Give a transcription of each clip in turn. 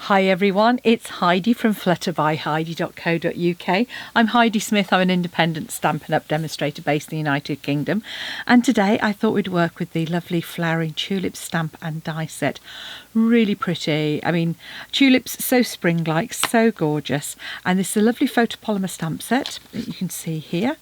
Hi everyone, it's Heidi from flutterbyheidi.co.uk. I'm Heidi Smith, I'm an independent Stampin' Up demonstrator based in the United Kingdom, and today I thought we'd work with the lovely flowering tulip stamp and die set. Really pretty. I mean, tulips so spring-like, so gorgeous, and this is a lovely photopolymer stamp set that you can see here.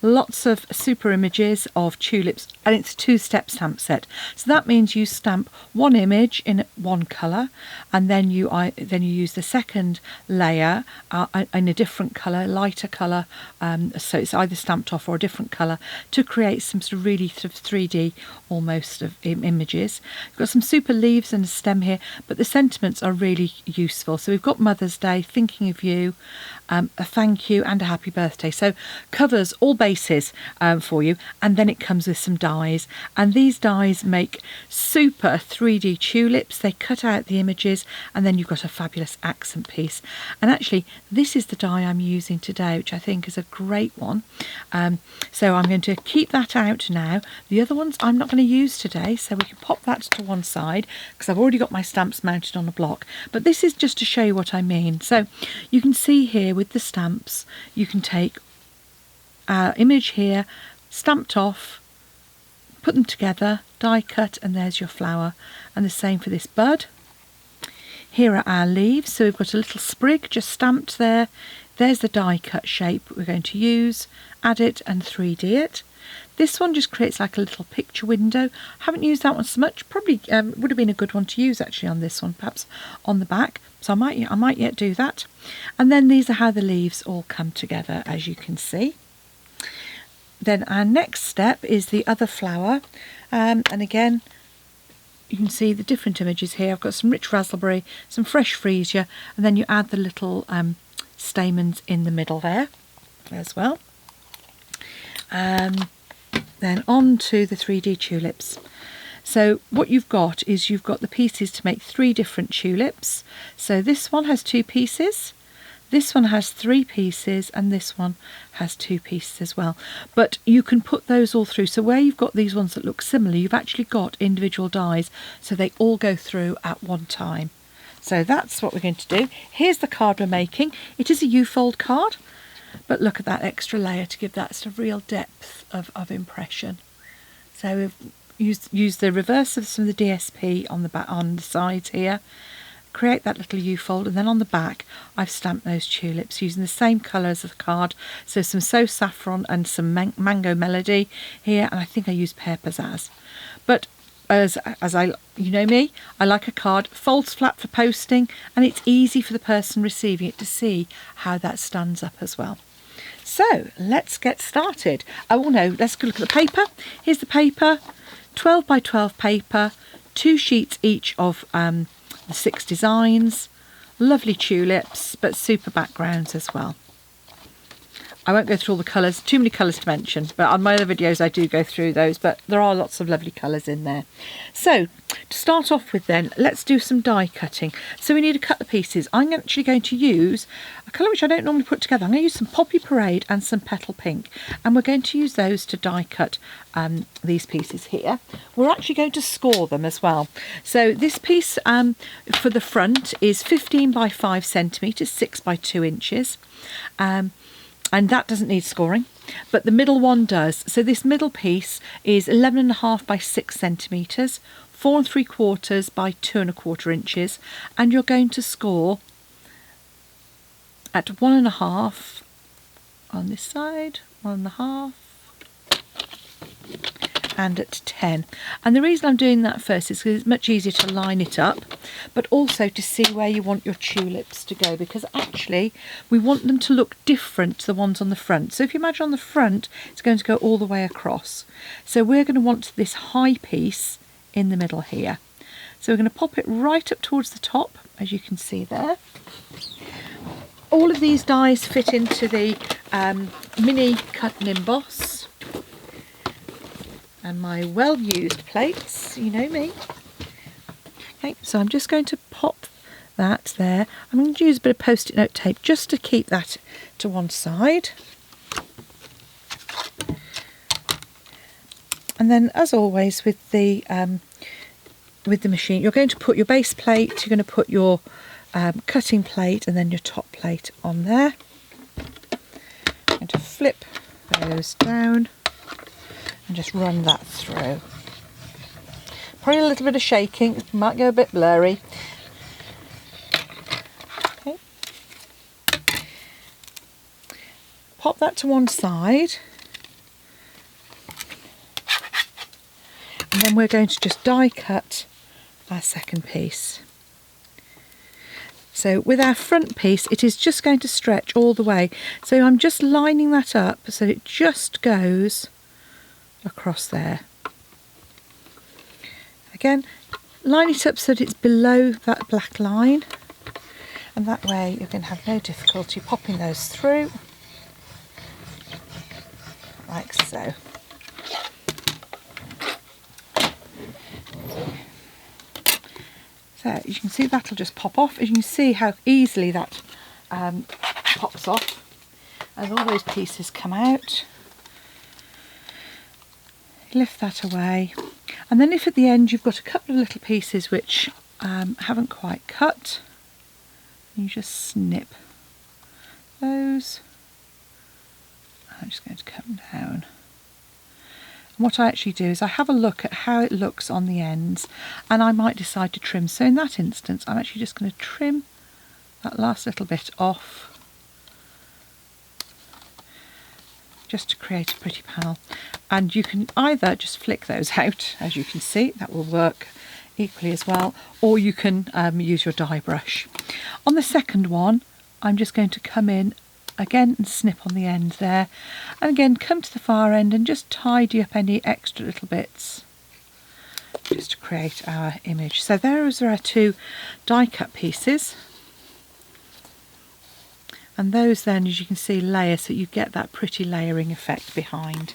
Lots of super images of tulips, and it's a two-step stamp set. So that means you stamp one image in one colour, and then you use the second layer in a different colour, lighter colour, so it's either stamped off or a different colour, to create some sort of really sort of 3D almost of images. We've got some super leaves and a stem here, but the sentiments are really useful. So we've got Mother's Day, thinking of you, a thank you and a happy birthday. So covers all bases for you, and then it comes with some dies, and these dies make super 3D tulips. They cut out the images, and then you've got a fabulous accent piece. And actually this is the die I'm using today, which I think is a great one. So I'm going to keep that out now. The other ones I'm not going to use today, so we can pop that to one side because I've already got my stamps mounted on a block, but this is just to show you what I mean. So you can see here with the stamps, you can take our image here, stamped off, put them together, die cut, and there's your flower. And the same for this bud. Here are our leaves, so we've got a little sprig just stamped there. There's the die cut shape we're going to use, add it and 3D it. This one just creates like a little picture window. Haven't used that one so much, probably would have been a good one to use actually on this one, perhaps on the back. So I might yet do that. And then these are how the leaves all come together, as you can see. Then our next step is the other flower, and again you can see the different images here. I've got some rich raspberry, some fresh freesia, and then you add the little stamens in the middle there as well. Then on to the 3D tulips. So what you've got is you've got the pieces to make 3 different tulips. So this one has 2 pieces, this one has 3 pieces, and this one has 2 pieces as well. But you can put those all through. So where you've got these ones that look similar, you've actually got individual dies, so they all go through at one time. So that's what we're going to do. Here's the card we're making. It is a U-fold card, but look at that extra layer to give that sort of real depth of impression. So we've used the reverse of some of the DSP on the back, on the sides here. Create that little U-fold, and then on the back I've stamped those tulips using the same colours as the card. So some So Saffron and some Mango Melody here, and I think I used Pear Pizzazz. But as you know me, I like a card folds flat for posting, and it's easy for the person receiving it to see how that stands up as well. So let's get started. Oh no, let's go look at the paper. Here's the paper, 12 by 12 paper, 2 sheets each of the 6 designs. Lovely tulips, but super backgrounds as well. I won't go through all the colours, too many colours to mention, but on my other videos I do go through those, but there are lots of lovely colours in there. So to start off with then, let's do some die cutting. So we need to cut the pieces. I'm actually going to use a colour which I don't normally put together. I'm going to use some Poppy Parade and some Petal Pink, and we're going to use those to die cut these pieces here. We're actually going to score them as well. So this piece for the front is 15 by 5 centimetres, 6 by 2 inches. And that doesn't need scoring, but the middle one does. So this middle piece is 11.5 by 6 centimetres, 4 3/4 by 2 1/4 inches, and you're going to score at 1.5 on this side, 1.5, and at 10. And the reason I'm doing that first is because it's much easier to line it up, but also to see where you want your tulips to go, because actually we want them to look different to the ones on the front. So if you imagine on the front, it's going to go all the way across. So we're going to want this high piece in the middle here. So we're going to pop it right up towards the top, as you can see there. All of these dies fit into the mini cut and emboss. And my well-used plates, you know me. Okay, so I'm just going to pop that there. I'm going to use a bit of post-it note tape just to keep that to one side. And then, as always, with the machine, you're going to put your base plate, you're going to put your cutting plate and then your top plate on there. I'm going to flip those down and just run that through. Probably a little bit of shaking, it might go a bit blurry. Okay. Pop that to one side. And then we're going to just die cut our second piece. So with our front piece, it is just going to stretch all the way. So I'm just lining that up so it just goes across there. Again, line it up so that it's below that black line. And that way you're going to have no difficulty popping those through. Like so. So as you can see, that'll just pop off. As you can see how easily that pops off as all those pieces come out. Lift that away, and then if at the end you've got a couple of little pieces which haven't quite cut, you just snip those. I'm just going to cut them down. What I actually do is I have a look at how it looks on the ends, and I might decide to trim. So in that instance, I'm actually just going to trim that last little bit off, just to create a pretty panel. And you can either just flick those out, as you can see, that will work equally as well, or you can use your die brush. On the second one, I'm just going to come in again and snip on the end there, and again come to the far end and just tidy up any extra little bits just to create our image. So those are our two die cut pieces, and those then, as you can see, layer so you get that pretty layering effect behind.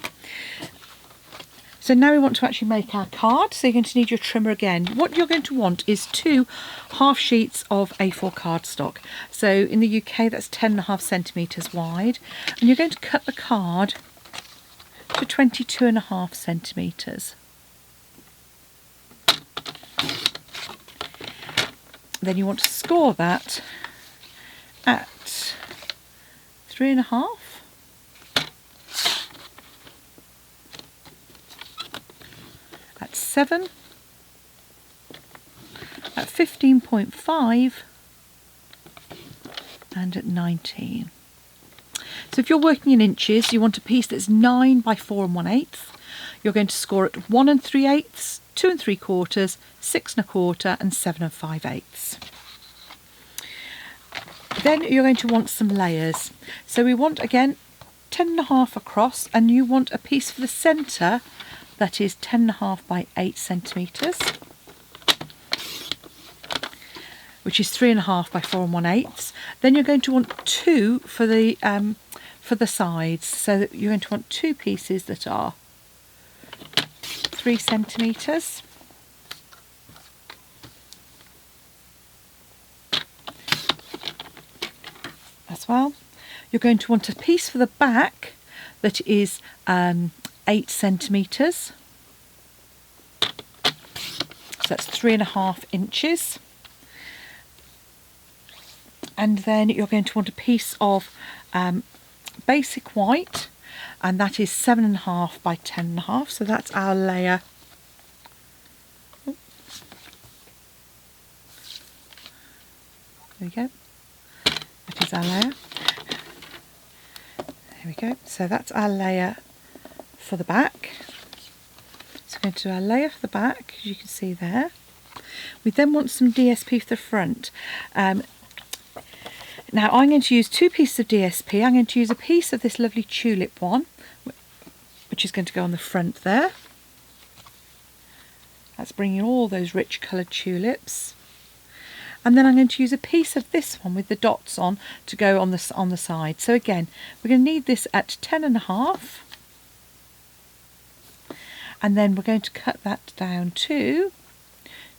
So now we want to actually make our card, so you're going to need your trimmer again. What you're going to want is 2 half sheets of A4 cardstock. So in the UK that's 10.5 centimetres wide, and you're going to cut the card to 22.5 centimetres. Then you want to score that at 3.5. At 7, at 15.5, and at 19. So if you're working in inches, you want a piece that's 9 by 4 1/8. You're going to score at 1 3/8, 2 3/4, 6 1/4, and 7 5/8. Then you're going to want some layers. So we want, again, 10.5 across, and you want a piece for the centre that is 10.5 by 8 centimetres, which is 3.5 by 4 1/8. Then you're going to want 2 for the sides, so that you're going to want 2 pieces that are 3 centimetres. As well. You're going to want a piece for the back that is 8 centimetres. So that's 3.5 inches. And then you're going to want a piece of basic white, and that is 7.5 by 10.5. So that's our layer. There we go. That is our layer. There we go. So that's our layer for the back. So we're going to do our layer for the back, as you can see there. We then want some DSP for the front. Now I'm going to use 2 pieces of DSP. I'm going to use a piece of this lovely tulip one, which is going to go on the front there. That's bringing all those rich coloured tulips. And then I'm going to use a piece of this one with the dots on to go on the side. So again, we're going to need this at 10.5. And then we're going to cut that down to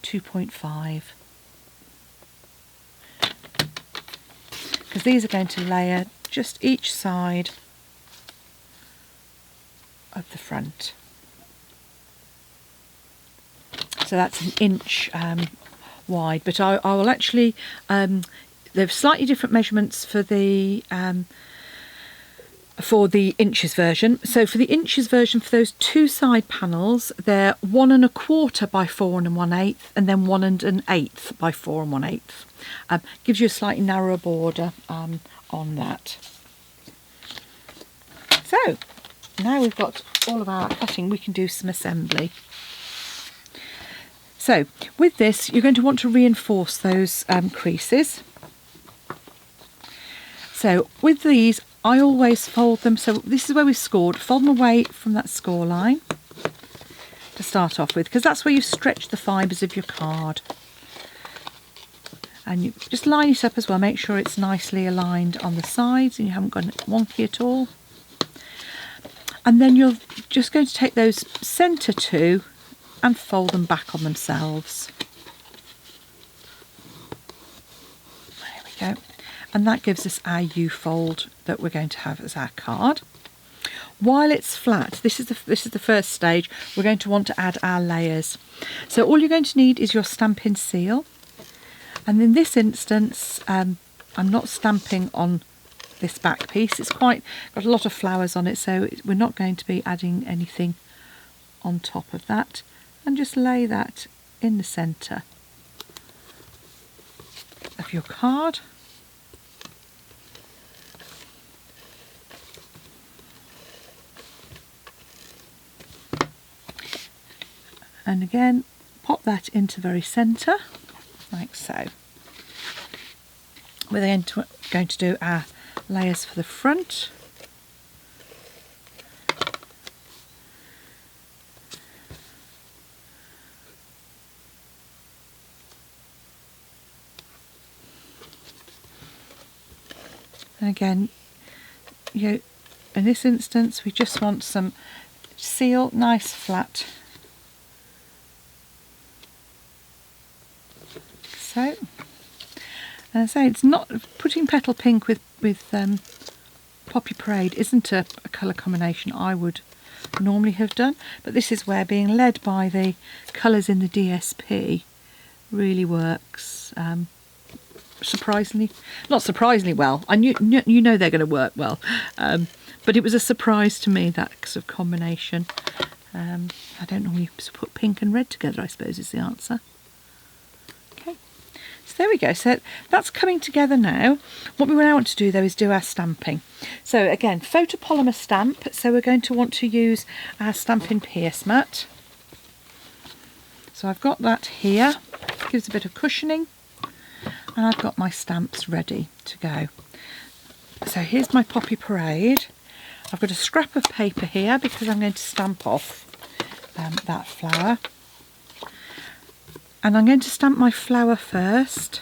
2.5. Because these are going to layer just each side of the front. So that's 1 inch wide, but I will actually, there's slightly different measurements for the inches version. So for the inches version, for those two side panels, they're 1 1/4 by 4 1/8, and then 1 1/8 by 4 1/8. Gives you a slightly narrower border on that. So now we've got all of our cutting, we can do some assembly. So with this, you're going to want to reinforce those creases. So with these, I always fold them, so this is where we've scored, fold them away from that score line to start off with, because that's where you stretch the fibres of your card. And you just line it up as well, make sure it's nicely aligned on the sides and you haven't got it wonky at all. And then you're just going to take those centre two and fold them back on themselves. There we go. And that gives us our U-fold that we're going to have as our card. While it's flat, this is the first stage, we're going to want to add our layers. So all you're going to need is your Stampin' seal. And in this instance, I'm not stamping on this back piece. It's got a lot of flowers on it, so we're not going to be adding anything on top of that. And just lay that in the centre of your card. And again, pop that into the very centre, like so. We're then going to do our layers for the front. And again, in this instance, we just want some seal, nice flat. So, and I say it's not putting Petal Pink with Poppy Parade isn't a colour combination I would normally have done, but this is where being led by the colours in the DSP really works. Not surprisingly well. I knew they're going to work well, but it was a surprise to me, that sort of combination. I don't normally put pink and red together, I suppose is the answer. There we go, so that's coming together now. What we now want to do though is do our stamping. So again, photopolymer stamp, so we're going to want to use our Stampin' Pierce mat. So I've got that here, gives a bit of cushioning, and I've got my stamps ready to go. So here's my Poppy Parade. I've got a scrap of paper here because I'm going to stamp off that flower. And I'm going to stamp my flower first.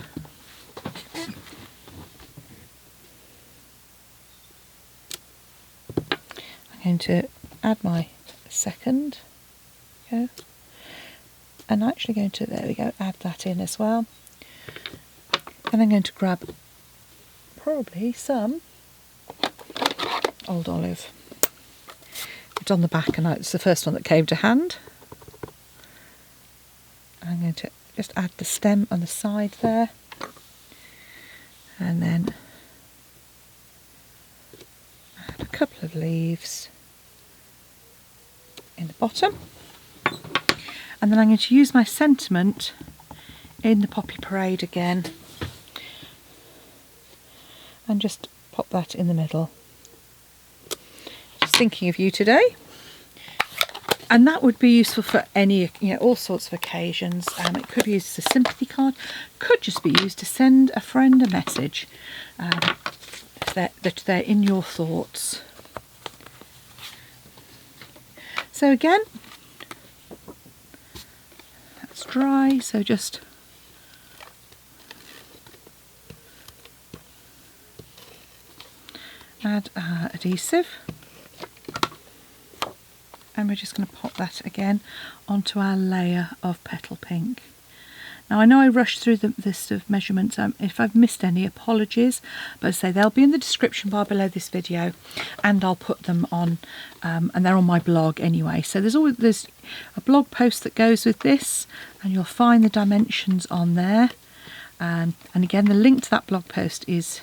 I'm going to add my second. Okay. And I'm actually going to, there we go, add that in as well. And I'm going to grab probably some Old Olive. It's on the back and it's the first one that came to hand. I'm going to just add the stem on the side there, and then add a couple of leaves in the bottom, and then I'm going to use my sentiment in the Poppy Parade again and just pop that in the middle. Just thinking of you today. And that would be useful for any, all sorts of occasions. It could be used as a sympathy card, could just be used to send a friend a message that they're in your thoughts. So again, that's dry, so just add our adhesive. And we're just going to pop that again onto our layer of Petal Pink. Now I know I rushed through the list of measurements. If I've missed any, apologies, but as I say, they'll be in the description bar below this video, and I'll put them on, and they're on my blog anyway. So there's a blog post that goes with this, and you'll find the dimensions on there. And again, the link to that blog post is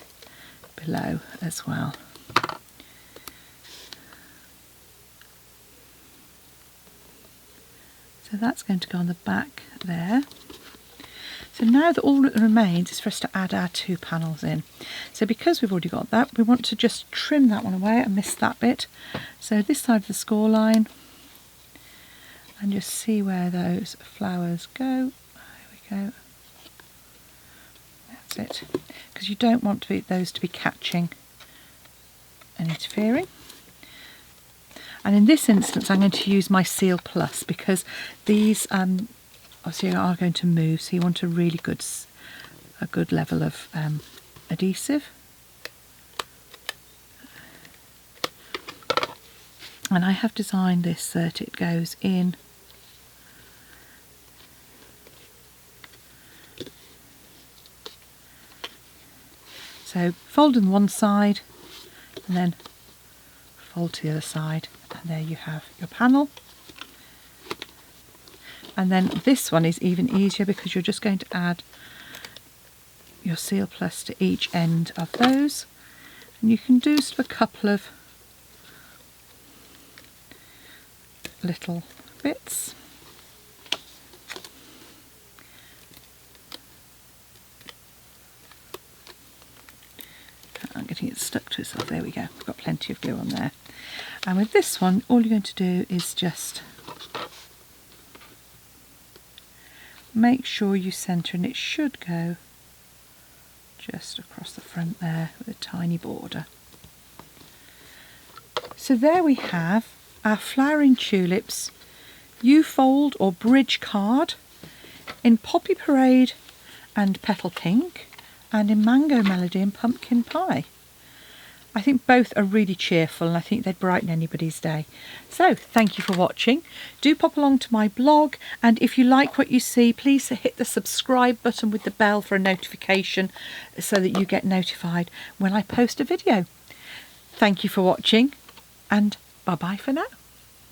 below as well. So that's going to go on the back there. So now that all that remains is for us to add our 2 panels in. So because we've already got that, we want to just trim that one away. I missed that bit. So this side of the score line, and just see where those flowers go. There we go. That's it. Because you don't want those to be catching and interfering. And in this instance, I'm going to use my Seal Plus, because these obviously are going to move, so you want a really good level of adhesive. And I have designed this so that it goes in so fold on one side and then fold to the other side, and there you have your panel. And then this one is even easier, because you're just going to add your Seal Plus to each end of those, and you can do sort of a couple of little bits. I'm getting it stuck to itself. There we go. I've got plenty of glue on there. And with this one, all you're going to do is just make sure you centre, and it should go just across the front there with a tiny border. So there we have our Flowering Tulips U-fold or bridge card in Poppy Parade and Petal Pink, and in Mango Melody and Pumpkin Pie. I think both are really cheerful, and I think they'd brighten anybody's day. So thank you for watching. Do pop along to my blog, and if you like what you see, please hit the subscribe button with the bell for a notification, so that you get notified when I post a video. Thank you for watching, and bye bye for now.